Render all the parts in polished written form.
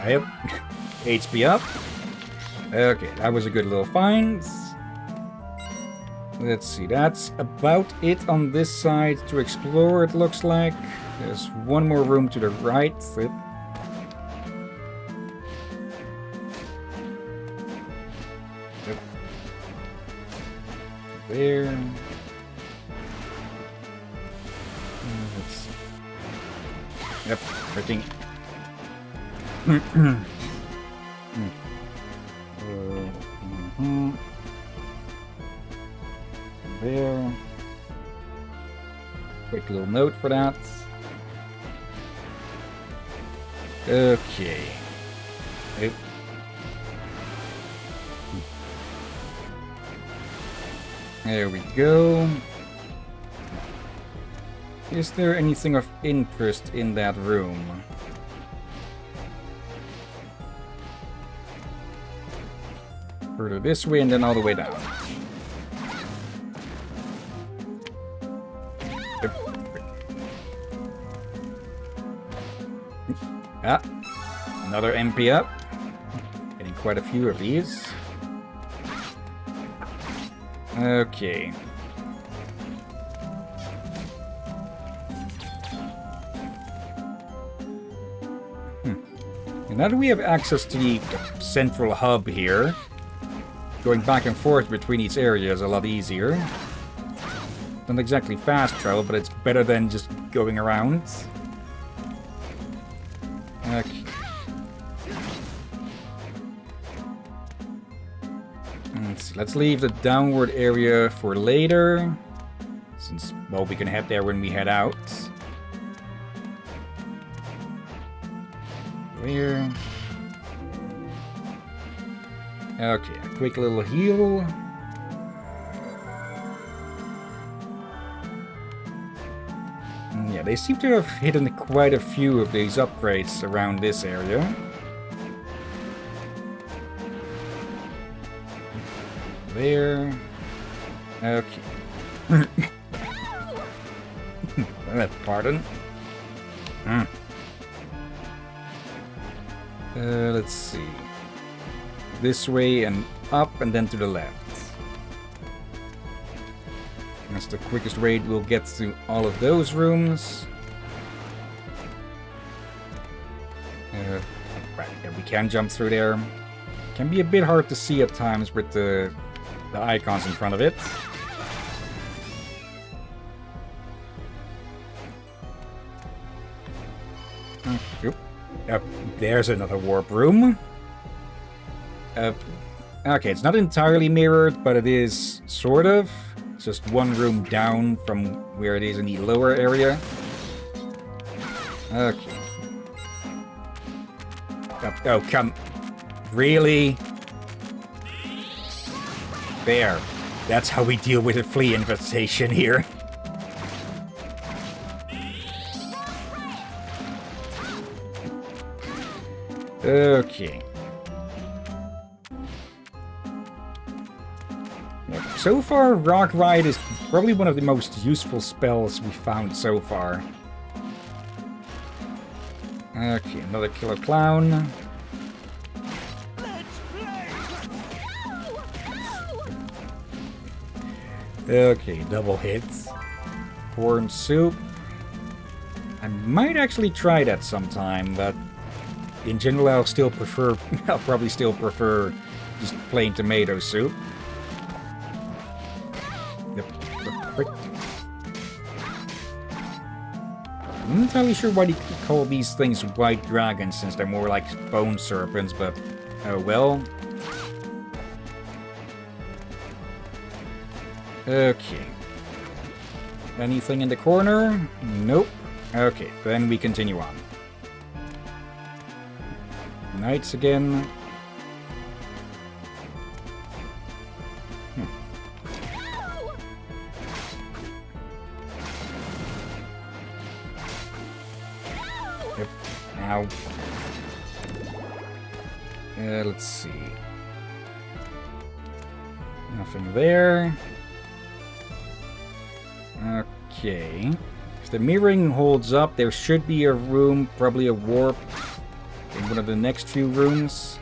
Yep. HP up. Okay, that was a good little find. Let's see, that's about it on this side to explore, it looks like. There's one more room to the right. Yep. Yep. There. Let's see. Yep, everything. There. Quick little note for that. Okay. Yep. There we go. Is there anything of interest in that room? Further this way and then all the way down. Yep. Ah, another MP up. Getting quite a few of these. Okay. And now that we have access to the central hub here, going back and forth between each area is a lot easier. Not exactly fast travel, but it's better than just going around. Okay. Let's leave the downward area for later, since, well, we can head there when we head out. Where? Okay, a quick little heal. Yeah, they seem to have hidden quite a few of these upgrades around this area. There. Okay. Pardon. Let's see. This way and up and then to the left. That's the quickest way we'll get to all of those rooms. Right, yeah, we can jump through there. Can be a bit hard to see at times with the icons in front of it. There's another warp room. Okay, it's not entirely mirrored, but it is sort of. It's just one room down from where it is in the lower area. Okay. Oh, come. Really? There. That's how we deal with a flea infestation here. Okay. So far, Rock Ride is probably one of the most useful spells we've found so far. Okay, another killer clown. Okay, double hits. Corn soup. I might actually try that sometime, but in general I'll probably still prefer just plain tomato soup. I'm not entirely sure why they call these things white dragons, since they're more like bone serpents, but oh well. Okay. Anything in the corner? Nope. Okay, then we continue on. Knights again. Yep. Ow. Let's see. Nothing there. Okay. If the mirroring holds up, there should be a room, probably a warp, in one of the next few rooms.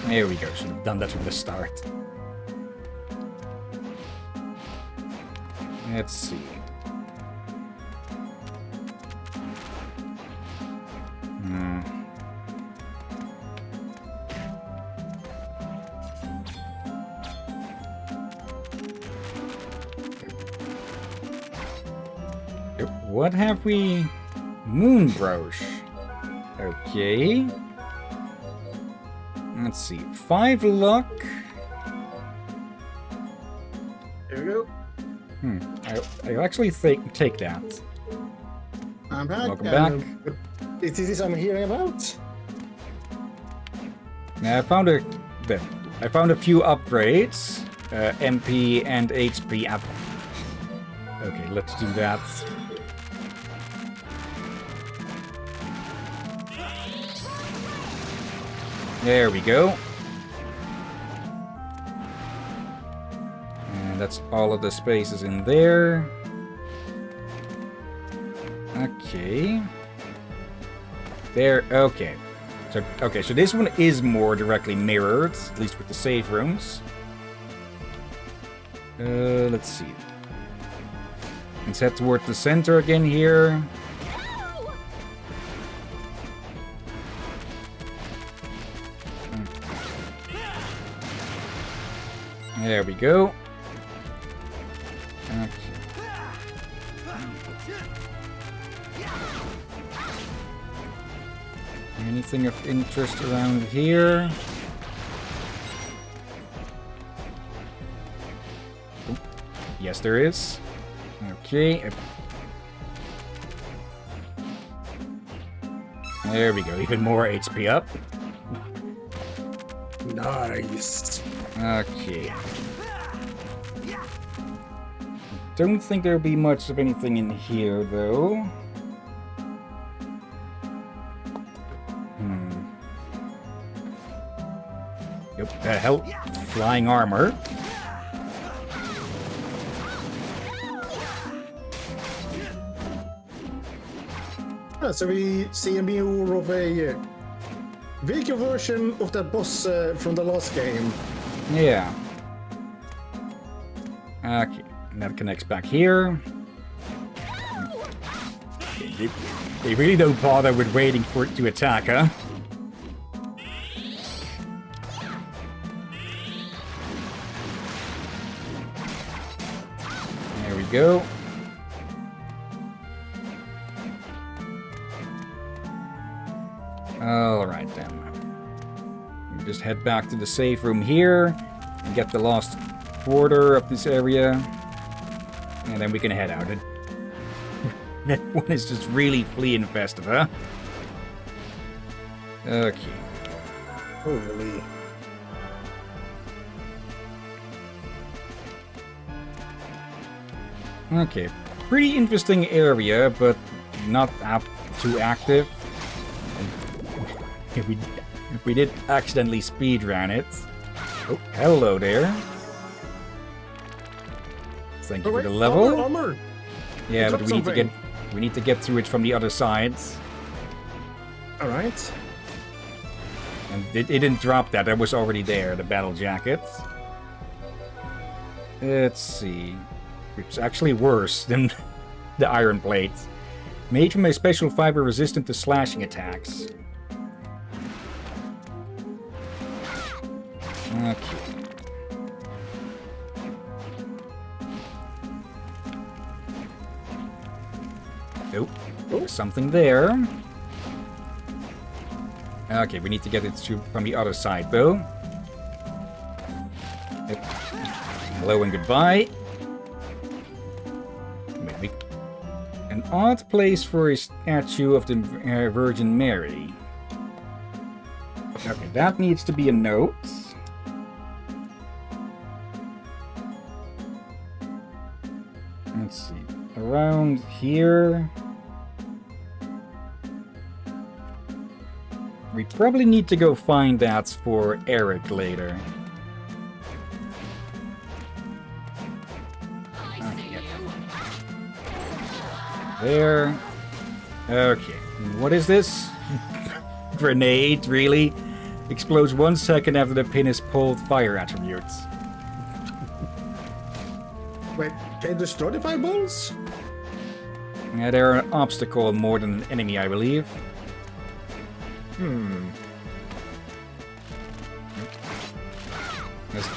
There we go, should have done that from the start. Let's see. What have we? Moonbroche. Okay. Let's see. 5 luck. Here we go. I'll actually take that. I'm back. Welcome back. Is this I'm hearing about? Now, I found a few upgrades. MP and HP up. Okay, let's do that. There we go. And that's all of the spaces in there. Okay. There, okay. So this one is more directly mirrored, at least with the save rooms. Let's see. Let's head towards the center again here. There we go. Okay. Anything of interest around here? Oh, yes, there is. Okay. There we go. Even more HP up. Nice. Okay. Don't think there'll be much of anything in here, though. Yep, the hell? Flying armor. So we see a mirror of a weaker version of that boss from the last game. Yeah. Okay, and that connects back here. They really don't bother with waiting for it to attack, huh? There we go. Alright then. We just head back to the safe room here and get the last quarter of this area. And then we can head out. That one is just really flea infested, huh? Okay. Holy. Okay. Pretty interesting area, but not too active. We did accidentally speedrun it. Oh, hello there. Thank you for the level. Armor. Yeah, but we need to get through it from the other side. All right. And it didn't drop that. That was already there, the battle jacket. Let's see. It's actually worse than the iron plate. Made from a special fiber resistant to slashing attacks. Okay. Nope. There's something there. Okay, we need to get it from the other side, though. Yep. Hello and goodbye. Maybe. An odd place for a statue of the Virgin Mary. Okay, that needs to be a note. Let's see. Around here. We probably need to go find that for Eric later. Okay. There. Okay. What is this? Grenade, really? Explodes 1 second after the pin is pulled. Fire attributes. Wait, can you destroy the fireballs? Yeah, they're an obstacle more than an enemy, I believe.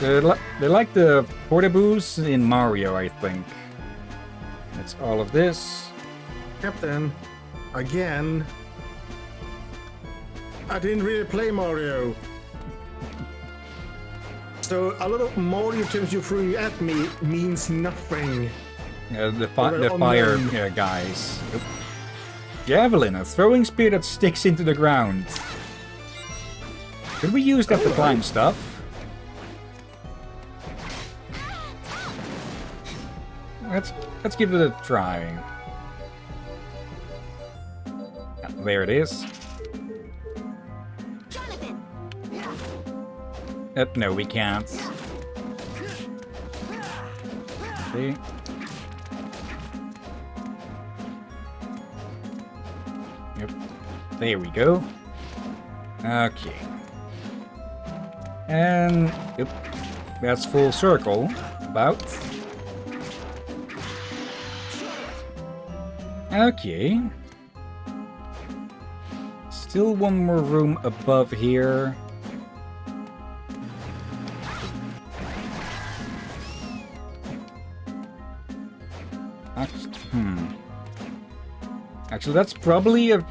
They're like the portaboos in Mario, I think. That's all of this. Captain, again. I didn't really play Mario. So a lot of Mario terms you threw at me means nothing. The fire guys. Oop. Javelin, a throwing spear that sticks into the ground. Could we use that to climb stuff? Let's give it a try. There it is. No, we can't. See? Yep. There we go. Okay. And yep, that's full circle. About. Okay. Still one more room above here. Actually, that's probably the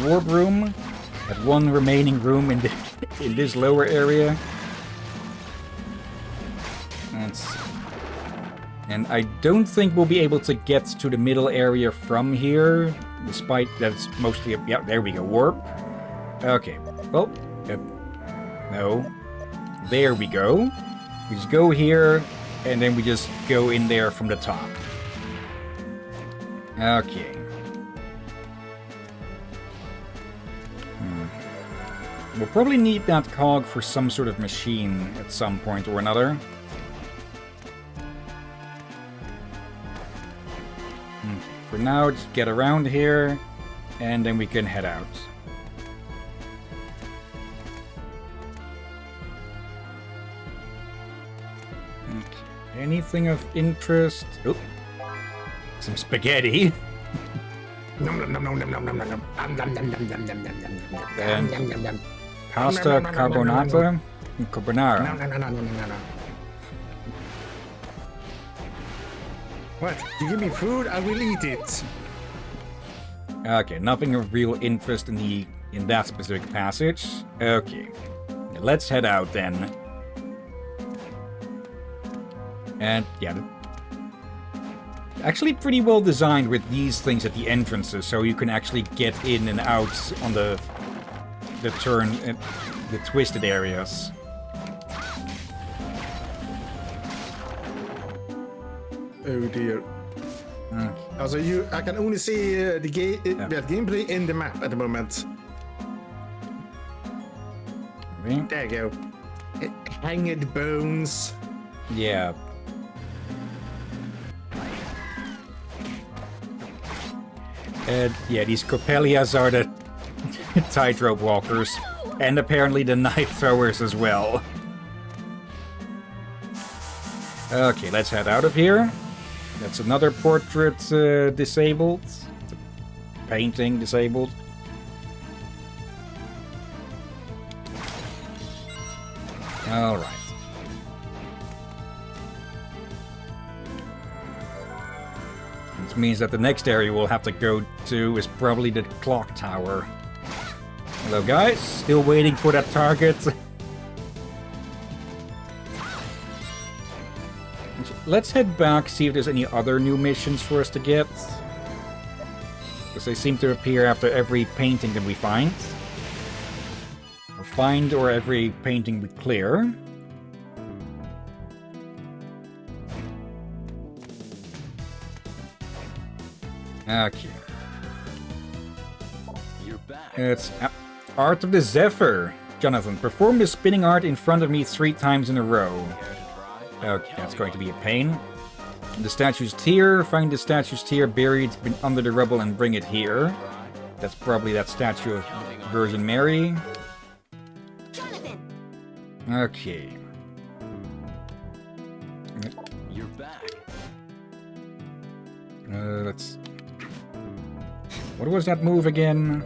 warp room. That one remaining room in this lower area. And I don't think we'll be able to get to the middle area from here, despite that it's mostly yeah, there we go, warp. Okay, well, no. There we go. We just go here, and then we just go in there from the top. Okay. We'll probably need that cog for some sort of machine at some point or another. For now, just get around here, and then we can head out. Okay. Anything of interest? Oop. Some spaghetti. And pasta carbonata? Carbonara. What? You give me food, I will eat it. Okay, nothing of real interest in that specific passage. Okay. Let's head out then. And yeah, actually pretty well designed with these things at the entrances, so you can actually get in and out on the twisted areas. Oh dear. Also, I can only see that gameplay in the map at the moment. There you go. Hanged bones. Yeah. And yeah, these Coppelias are the tightrope walkers, and apparently the knife throwers as well. Okay, let's head out of here. That's another portrait disabled. Painting disabled. Alright. This means that the next area we'll have to go to is probably the clock tower. Hello guys, still waiting for that target. Let's head back, see if there's any other new missions for us to get. Because they seem to appear after every painting that we find. Or every painting we clear. Okay. You're back. It's Art of the Zephyr. Jonathan, perform the spinning art in front of me 3 times in a row. Okay, that's going to be a pain. The statue's tier. Find the statue's tier buried under the rubble and bring it here. That's probably that statue of Virgin Mary. Okay. You're back. Let's... What was that move again?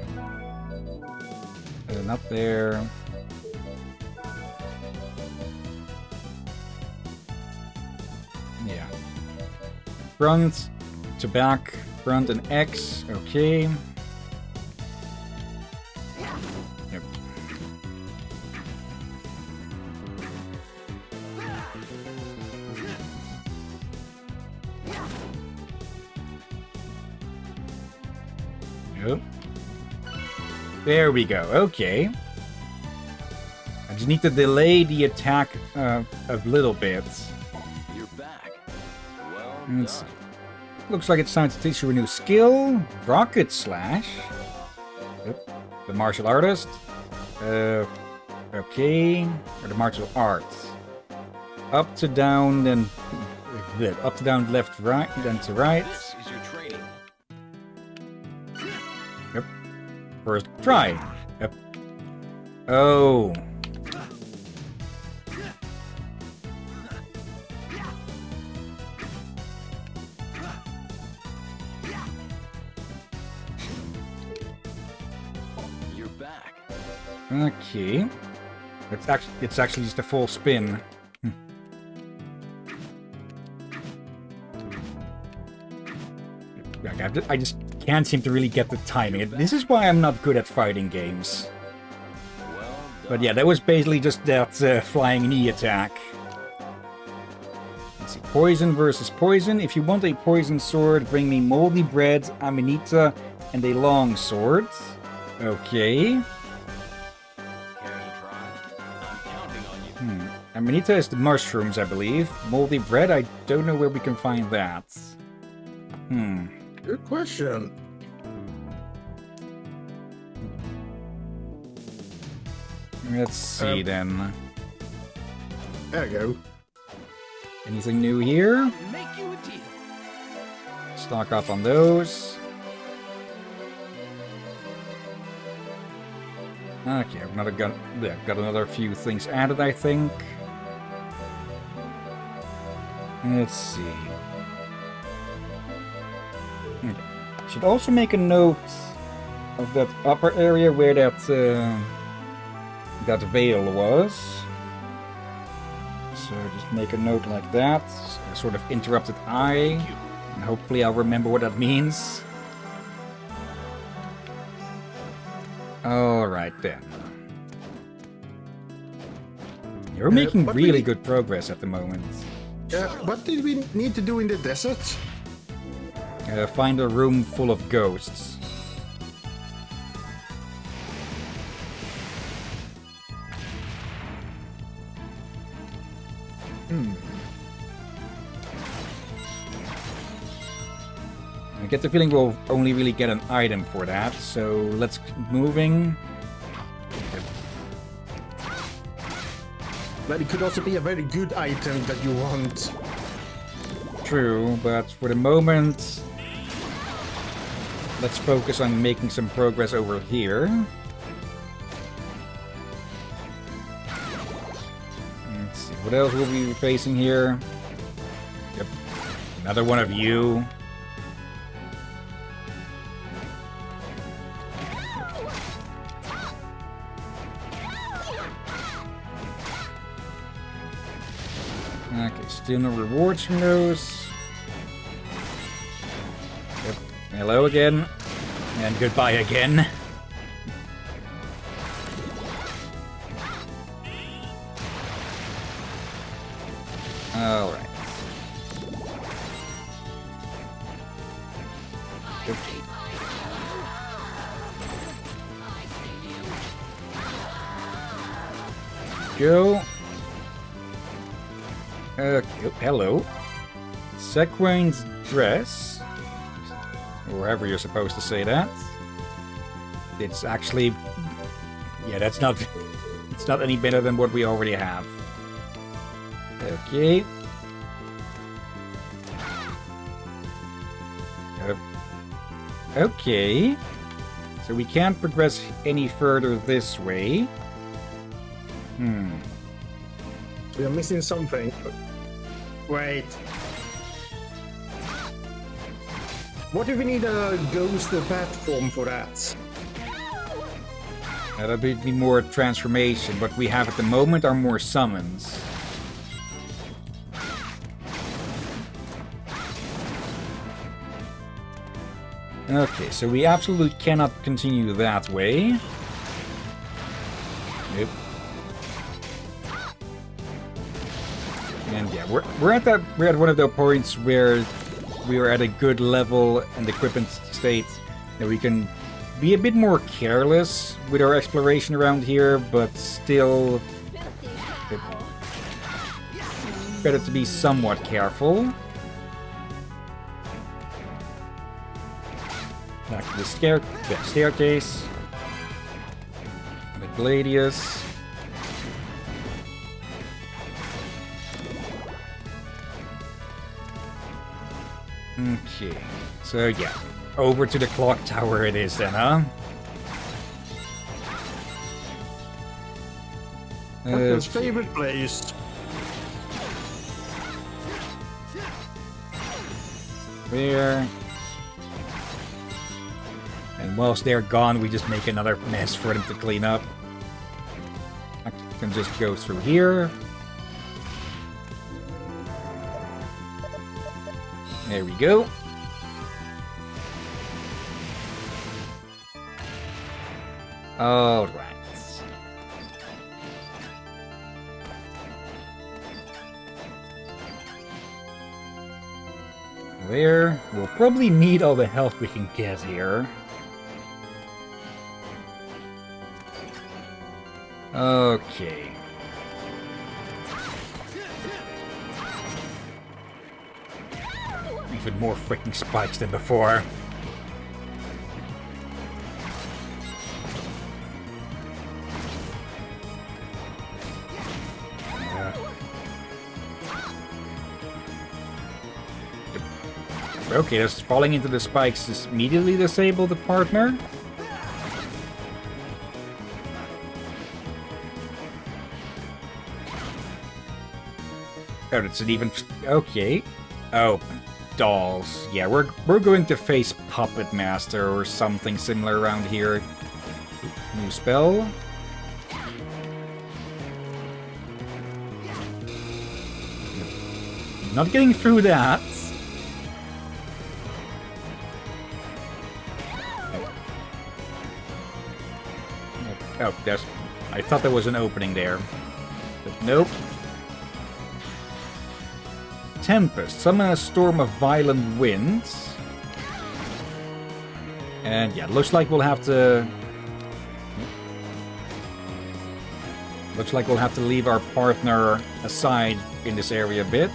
Not there. Yeah. Front to back. Front and X. Okay. Yep. Yep. There we go. Okay. I just need to delay the attack a little bit. You're back. Well Let's see. done. Looks like it's time to teach you a new skill. Rocket Slash. Yep. The martial artist. Okay. Or the martial arts. Up to down, then... Up to down, left, right, then to right. This is your training. Yep. First try. Yep. Oh. You're back. Okay. It's actually just a full spin. I just can't seem to really get the timing. This is why I'm not good at fighting games. Well done. But yeah, that was basically just that flying knee attack. Let's see. Poison versus poison. If you want a poison sword, bring me moldy bread, amanita, and a long sword. Okay. Care to try? I'm counting on you. Amanita is the mushrooms, I believe. Moldy bread, I don't know where we can find that. Good question. Let's see then. There you go. Anything new here? Make you a deal. Stock up on those. Okay, I've got another few things added, I think. Let's see. Okay. Should also make a note of that upper area where that veil was. So just make a note like that. A sort of interrupted eye. And hopefully I'll remember what that means. Alright then. You're making but really we- good progress at the moment. What did we need to do in the desert? Find a room full of ghosts. I get the feeling we'll only really get an item for that, so let's keep moving. But it could also be a very good item that you want. True, but for the moment, let's focus on making some progress over here. Let's see, what else will we be facing here? Yep, another one of you. Okay, still no rewards from those. Yep. Hello again. And goodbye again. Alright. Yep. Go. Hello. Sequine's dress. Or however you're supposed to say that. It's actually... Yeah, that's not... It's not any better than what we already have. Okay. Okay. So we can't progress any further this way. We are missing something. Wait. What if we need a ghost platform for that? That'll be more transformation. What we have at the moment are more summons. Okay, so we absolutely cannot continue that way. Nope. And yeah, we're at one of the points where we are at a good level and equipment state that we can be a bit more careless with our exploration around here, but still better to be somewhat careful. Back to the staircase. The Gladius. Okay, so yeah, over to the clock tower it is then, huh? His favorite place. There. And whilst they're gone, we just make another mess for them to clean up. I can just go through here. There we go. All right. There. We'll probably need all the help we can get here. Okay. Even more freaking spikes than before. Okay, just falling into the spikes just immediately disable the partner. Oh, it's an even... Okay. Oh, dolls. Yeah, we're going to face Puppet Master or something similar around here. New spell. Not getting through that. Oh, there's... I thought there was an opening there. But nope. Tempest. Summon a storm of violent winds. And yeah, looks like we'll have to... Looks like we'll have to leave our partner aside in this area a bit.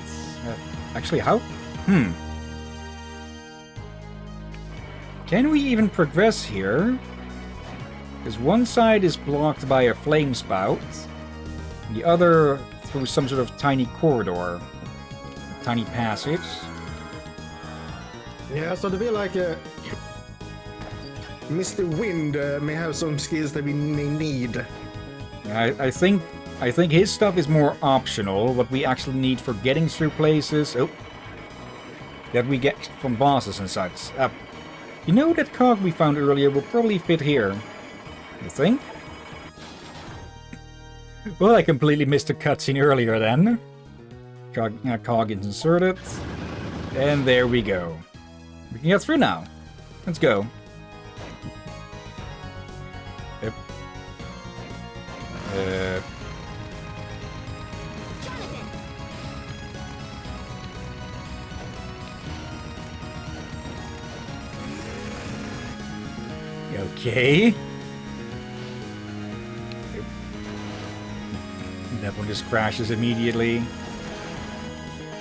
Actually, how? Can we even progress here? Because one side is blocked by a flame spout, the other through some sort of tiny corridor, a tiny passage. Yeah, so to be like Mr. Wind may have some skills that we may need. I think his stuff is more optional. What we actually need for getting through places, that we get from bosses and such. You know that cog we found earlier will probably fit here. You think? Well, I completely missed the cutscene earlier then. Cog is inserted. And there we go. We can get through now. Let's go. Yep. Okay. That one just crashes immediately.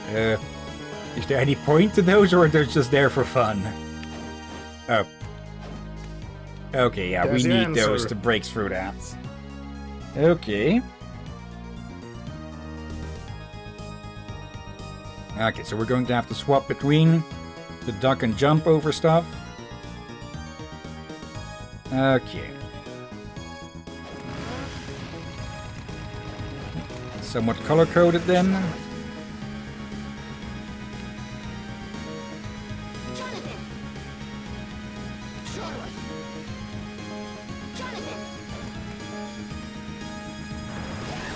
Is there any point to those, or are they just there for fun? Oh. Okay, yeah, There's we the need those answer. to break through that. Okay. Okay, so we're going to have to swap between to duck and jump over stuff. Okay. Somewhat color-coded then.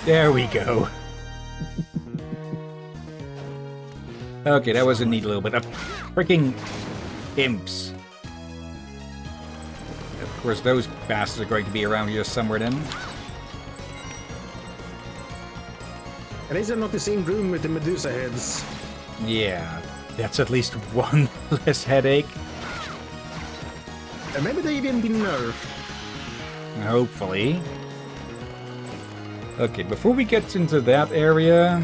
There we go. Okay, that was a neat little bit of freaking imps. Of course, those bastards are going to be around here somewhere then. And is it not the same room with the Medusa heads? Yeah, that's at least one less headache. And maybe they even been nerfed. Hopefully. Okay, before we get into that area,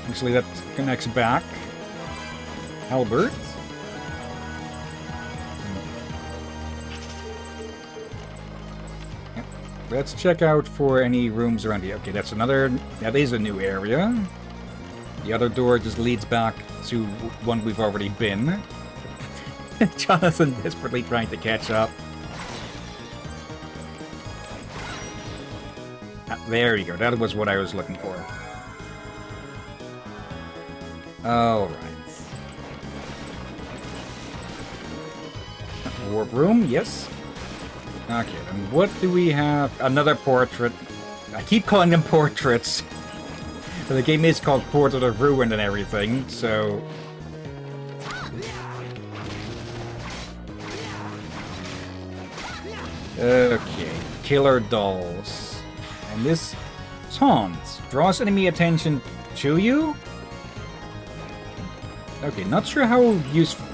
actually that connects back. Albert. Yep. Let's check out for any rooms around here. Okay, that is a new area. The other door just leads back to one we've already been. Jonathan desperately trying to catch up. There you go. That was what I was looking for. Alright. Warp room, yes. Okay, and what do we have? Another portrait. I keep calling them portraits. The game is called Portrait of Ruin and everything, so... Okay, killer dolls. And this taunt draws enemy attention to you? Okay, not sure how useful...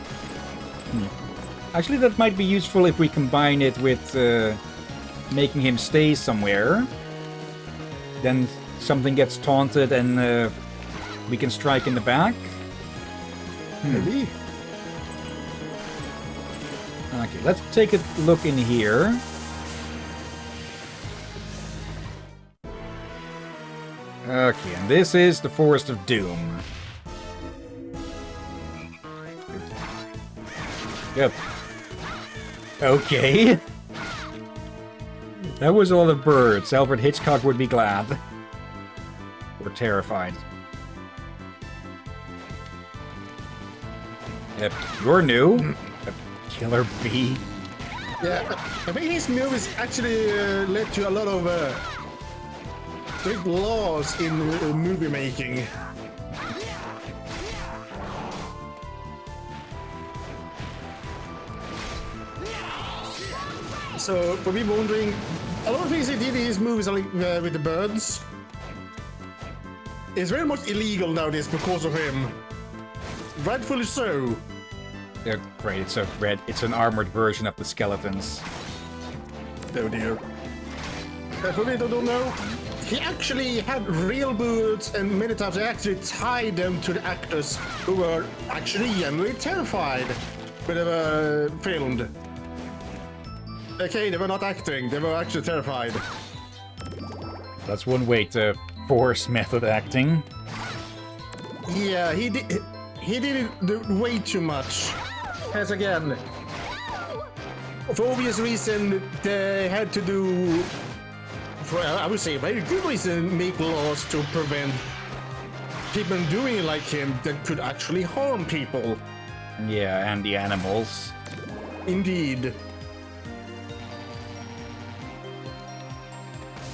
Actually, that might be useful if we combine it with making him stay somewhere. Then something gets taunted and we can strike in the back. Maybe. Okay, let's take a look in here. Okay, and this is the Forest of Doom. Yep. Okay. That was a lot of birds. Alfred Hitchcock would be glad. Or terrified. Yep, you're new. A killer bee. Yeah, I think his movies actually led to a lot of strict laws in movie making. So, for me wondering, a lot of things he did in his movies are like, with the birds. It's very much illegal nowadays because of him. Rightfully so. Yeah, great, it's an armored version of the skeletons. Oh dear. For me, I don't know. He actually had real bullets, and many times he actually tied them to the actors who were actually genuinely terrified when they were filmed. Okay, they were not acting, they were actually terrified. That's one way to force method acting. Yeah, he did it way too much. As again, for obvious reason, they had to do, for I would say, very good reason, make laws to prevent people doing it like him that could actually harm people. Yeah, and the animals. Indeed.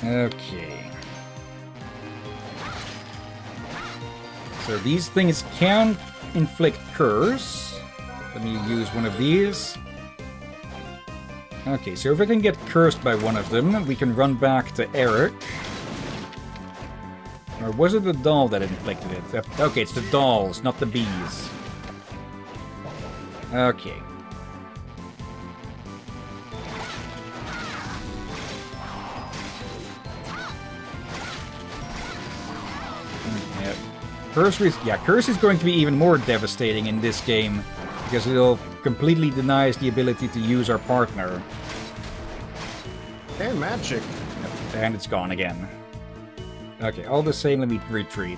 Okay. So these things can inflict curse. Let me use one of these. Okay, so if I can get cursed by one of them, we can run back to Eric. Or was it the doll that inflicted it? Okay, it's the dolls, not the bees. Okay. Curse is going to be even more devastating in this game, because it'll completely deny us the ability to use our partner. And magic. And it's gone again. Okay, all the same, let me retreat.